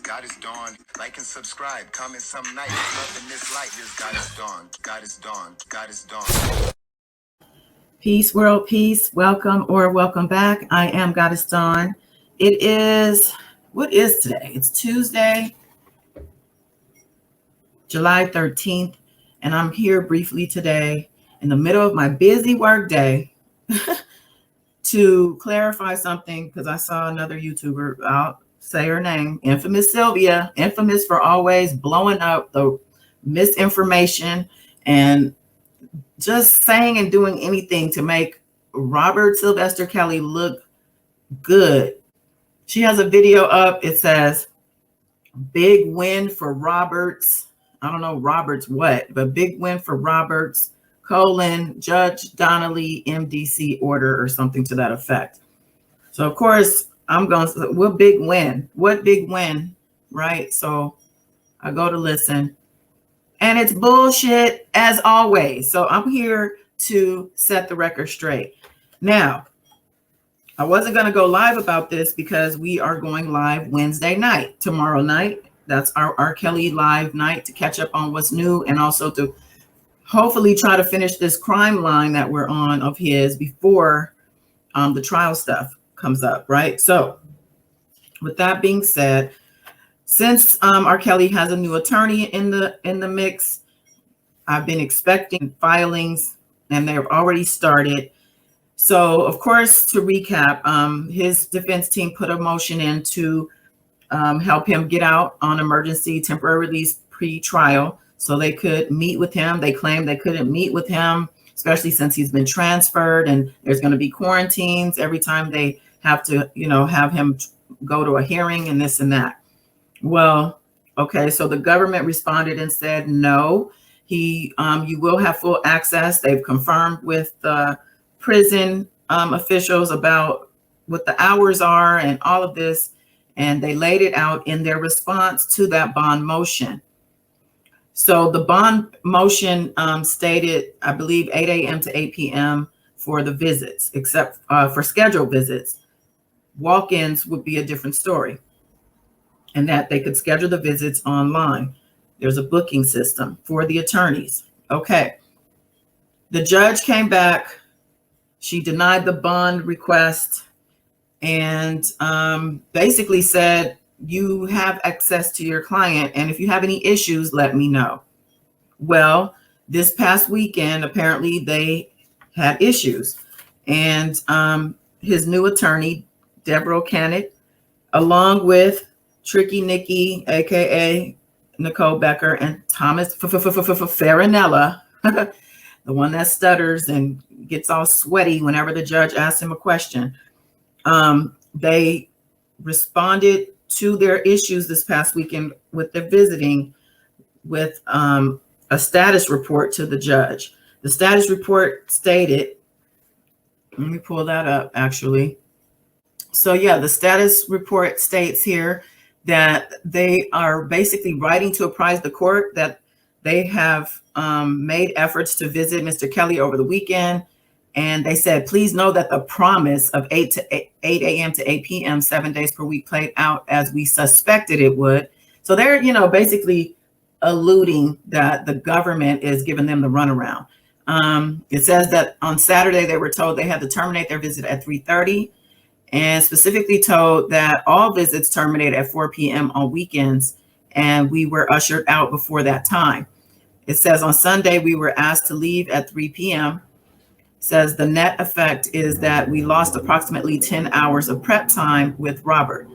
God is dawn. Like and subscribe. Comment some night. Love in this light. Here's God is dawn. God is dawn. God is dawn. Peace, world, peace. Welcome or welcome back. I am Goddess Dawn. It is, what is today? It's Tuesday, July 13th. And I'm here briefly today in the middle of my busy work day to clarify something because I saw another YouTuber, I'll say her name, Infamous Sylvia, infamous for always blowing up the misinformation and just saying and doing anything to make Robert Sylvester Kelly look good. She has a video up. It says, big win for Roberts. I don't know Roberts what, but big win for Roberts, Judge Donnelly MDC order or something to that effect. So of course I'm going to say, what big win? What big win, right? So I go to listen and it's bullshit as always. So I'm here to set the record straight. Now, I wasn't going to go live about this because we are going live Wednesday night, tomorrow night. That's our R. Kelly live night to catch up on what's new and also to hopefully try to finish this crime line that we're on of his before the trial stuff comes up, right? So with that being said, since R. Kelly has a new attorney in the mix, I've been expecting filings and they've already started. So of course, to recap, his defense team put a motion in to help him get out on emergency temporary release pre-trial so they could meet with him. They claimed they couldn't meet with him, especially since he's been transferred and there's going to be quarantines every time they have to, have him go to a hearing and this and that. Well, okay, so the government responded and said, no, you will have full access. They've confirmed with the prison officials about what the hours are and all of this. And they laid it out in their response to that bond motion. So the bond motion stated, I believe, 8 a.m. to 8 p.m. for the visits, except for scheduled visits. Walk-ins would be a different story, and that they could schedule the visits online. There's a booking system for the attorneys. Okay. The judge came back. She denied the bond request and basically said, you have access to your client, and if you have any issues, let me know. Well, this past weekend, apparently they had issues, and his new attorney, Deborah Cannett, along with Tricky Nikki, aka Nicole Becker, and Thomas Farinella, the one that stutters and gets all sweaty whenever the judge asks him a question. They responded to their issues this past weekend with the visiting with a status report to the judge. The status report stated, let me pull that up actually. So yeah, the status report states here that they are basically writing to apprise the court that they have made efforts to visit Mr. Kelly over the weekend. And they said, please know that the promise of 8 a.m. to 8 p.m., 7 days per week played out as we suspected it would. So they're, basically alluding that the government is giving them the runaround. It says that on Saturday, they were told they had to terminate their visit at 3:30 and specifically told that all visits terminate at 4 p.m. on weekends. And we were ushered out before that time. It says on Sunday, we were asked to leave at 3 p.m. Says the net effect is that we lost approximately 10 hours of prep time with Robert.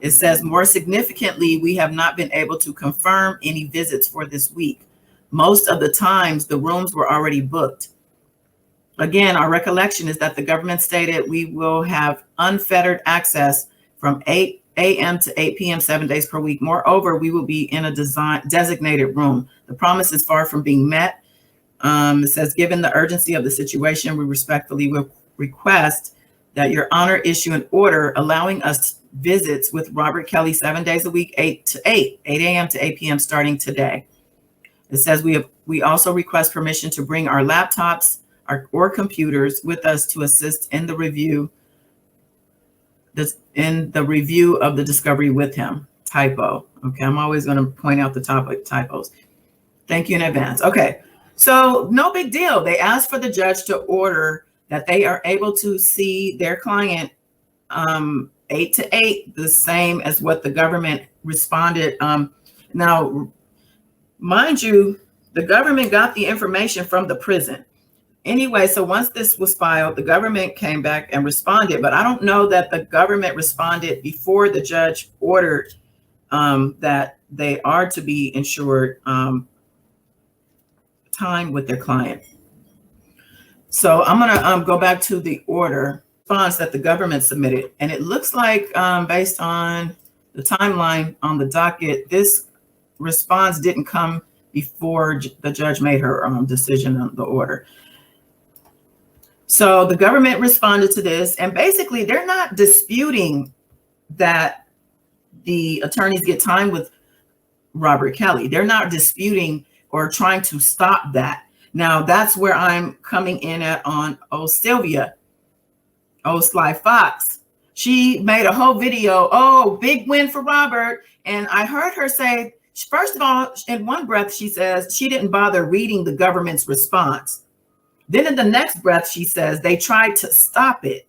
It says more significantly, we have not been able to confirm any visits for this week. Most of the times the rooms were already booked. Again, our recollection is that the government stated we will have unfettered access from 8 a.m. to 8 p.m., 7 days per week. Moreover, we will be in a designated room. The promise is far from being met. It says, given the urgency of the situation, we respectfully request that your honor issue an order allowing us visits with Robert Kelly 7 days a week, 8 a.m. to 8 p.m. starting today. It says we also request permission to bring our laptops or computers with us to assist in the review of the discovery with him. typo. Okay, I'm always going to point out the typos. Thank you in advance. Okay, so no big deal. They asked for the judge to order that they are able to see their client 8 to 8, the same as what the government responded. Now, mind you, the government got the information from the prison. Anyway, so once this was filed, the government came back and responded, but I don't know that the government responded before the judge ordered that they are to be insured time with their client. So I'm going to go back to the order response that the government submitted. And it looks like based on the timeline on the docket, this response didn't come before the judge made her decision on the order. So the government responded to this, and basically they're not disputing that the attorneys get time with Robert Kelly. They're not disputing or trying to stop that. Now that's where I'm coming in at on Sylvia, Sly Fox. She made a whole video, big win for Robert. And I heard her say, first of all, in one breath, she says she didn't bother reading the government's response. Then in the next breath, she says they tried to stop it.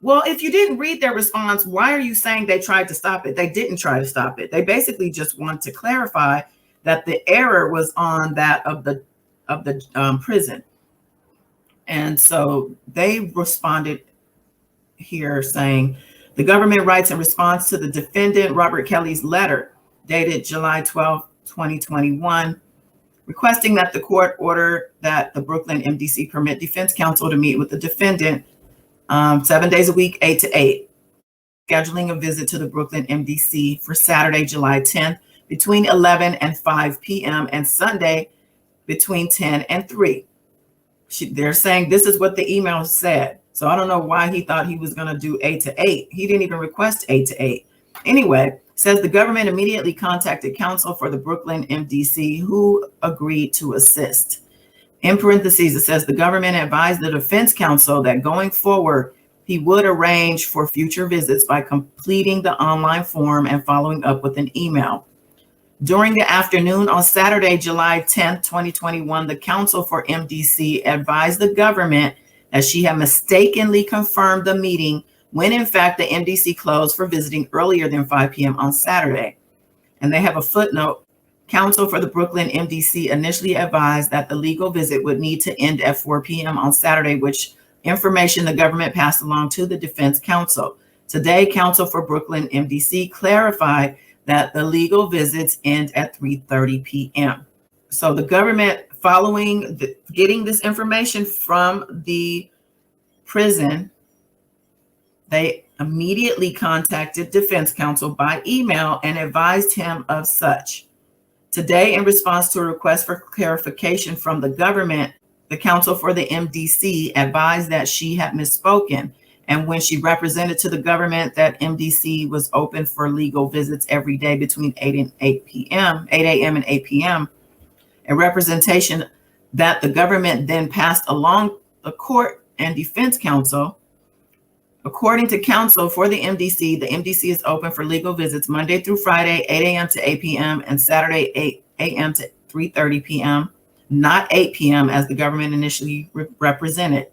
Well, if you didn't read their response, why are you saying they tried to stop it? They didn't try to stop it. They basically just want to clarify that the error was on that of the prison. And so they responded here saying, the government writes in response to the defendant Robert Kelly's letter dated July 12, 2021, requesting that the court order that the Brooklyn MDC permit defense counsel to meet with the defendant 7 days a week, 8 to 8, scheduling a visit to the Brooklyn MDC for Saturday, July 10th, between 11 and 5 p.m. and Sunday between 10 and 3. They're saying this is what the email said. So I don't know why he thought he was going to do 8 to 8. He didn't even request 8 to 8. Anyway, says the government immediately contacted counsel for the Brooklyn MDC, who agreed to assist. In parentheses, it says the government advised the defense counsel that going forward, he would arrange for future visits by completing the online form and following up with an email. During the afternoon on Saturday, July 10th, 2021, the counsel for MDC advised the government that she had mistakenly confirmed the meeting when in fact the MDC closed for visiting earlier than 5 p.m. on Saturday. And they have a footnote. Counsel for the Brooklyn MDC initially advised that the legal visit would need to end at 4 p.m. on Saturday, which information the government passed along to the defense counsel. Today, counsel for Brooklyn MDC clarified that the legal visits end at 3:30 p.m. So the government, following getting this information from the prison, they immediately contacted defense counsel by email and advised him of such. Today, in response to a request for clarification from the government, the counsel for the MDC advised that she had misspoken. And when she represented to the government that MDC was open for legal visits every day between 8 and 8 p.m., 8 a.m. and 8 p.m., a representation that the government then passed along the court and defense counsel. According to counsel for the MDC is open for legal visits Monday through Friday, 8 a.m. to 8 p.m. and Saturday, 8 a.m. to 3:30 p.m., not 8 p.m. as the government initially represented.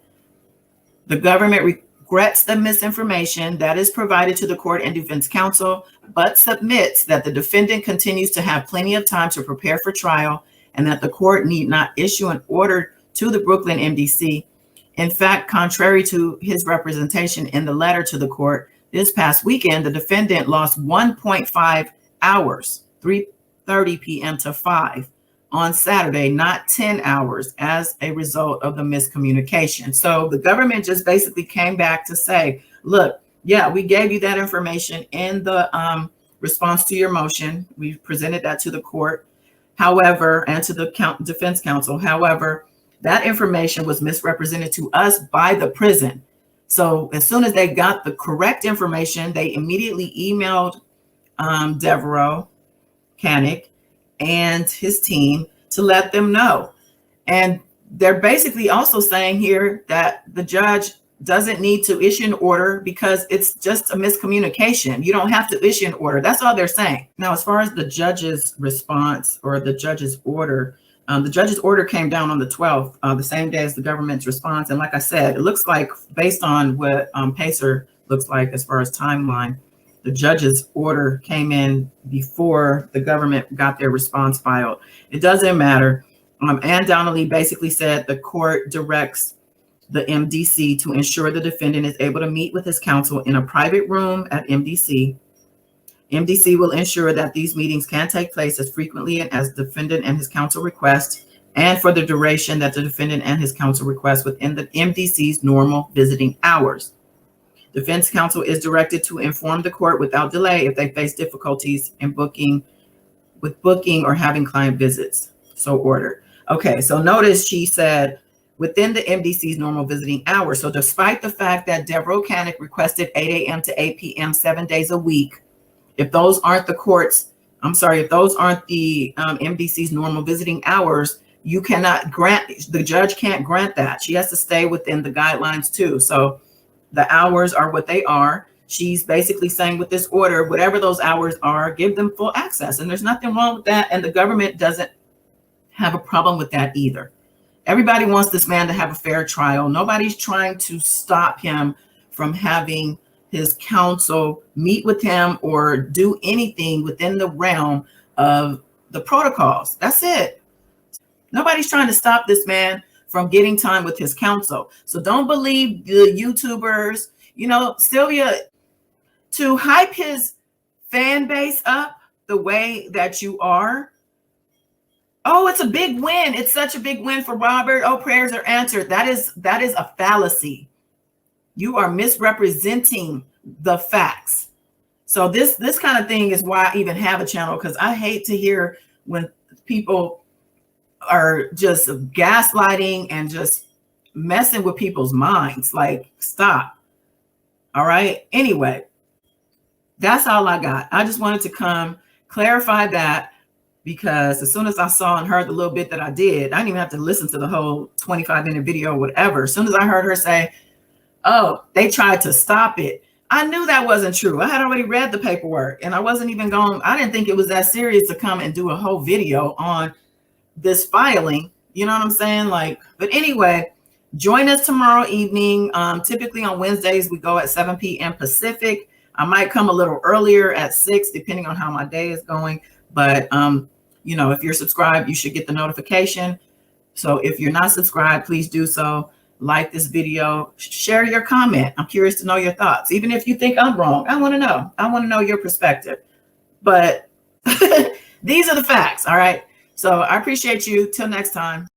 The government regrets the misinformation that is provided to the court and defense counsel, but submits that the defendant continues to have plenty of time to prepare for trial and that the court need not issue an order to the Brooklyn MDC. In fact, contrary to his representation in the letter to the court, this past weekend, the defendant lost 1.5 hours, 3:30 p.m. to 5 on Saturday, not 10 hours as a result of the miscommunication. So the government just basically came back to say, look, yeah, we gave you that information in the response to your motion. We presented that to the court, however, and to the defense counsel. However, that information was misrepresented to us by the prison. So as soon as they got the correct information, they immediately emailed Devereaux Canick and his team to let them know. And they're basically also saying here that the judge doesn't need to issue an order because it's just a miscommunication. You don't have to issue an order. That's all they're saying. Now, as far as the judge's response or the judge's order came down on the 12th, the same day as the government's response. And like I said, it looks like, based on what Pacer looks like as far as timeline, the judge's order came in before the government got their response filed. It doesn't matter. Ann Donnelly basically said the court directs the MDC to ensure the defendant is able to meet with his counsel in a private room at MDC. MDC will ensure that these meetings can take place as frequently as the defendant and his counsel request, and for the duration that the defendant and his counsel request within the MDC's normal visiting hours. Defense counsel is directed to inform the court without delay if they face difficulties in booking or having client visits. So ordered. Okay, so notice she said within the MDC's normal visiting hours. So despite the fact that Deborah O'Canic requested 8 a.m. to 8 p.m. 7 days a week, if those aren't the MDC's normal visiting hours, you cannot grant, the judge can't grant that. She has to stay within the guidelines too. So the hours are what they are. She's basically saying with this order, whatever those hours are, give them full access. And there's nothing wrong with that. And the government doesn't have a problem with that either. Everybody wants this man to have a fair trial. Nobody's trying to stop him from having his counsel meet with him or do anything within the realm of the protocols. That's it. Nobody's trying to stop this man from getting time with his counsel. So don't believe the YouTubers, Sylvia, to hype his fan base up the way that you are. Oh, it's a big win. It's such a big win for Robert. Oh, prayers are answered. That is a fallacy. You are misrepresenting the facts. So this kind of thing is why I even have a channel, because I hate to hear when people are just gaslighting and just messing with people's minds. Like, stop. All right. Anyway, that's all I got. I just wanted to come clarify that, because as soon as I saw and heard the little bit that I did, I didn't even have to listen to the whole 25-minute video or whatever. As soon as I heard her say, oh, they tried to stop it, I knew that wasn't true. I had already read the paperwork, and I wasn't even going, I didn't think it was that serious to come and do a whole video on this filing. You know what I'm saying? But anyway, join us tomorrow evening. Typically on Wednesdays, we go at 7 p.m. Pacific. I might come a little earlier at 6, depending on how my day is going. But, if you're subscribed, you should get the notification. So if you're not subscribed, please do so. Like this video, share your comment. I'm curious to know your thoughts. Even if you think I'm wrong, I want to know. I want to know your perspective. But these are the facts. All right. So I appreciate you. Till next time.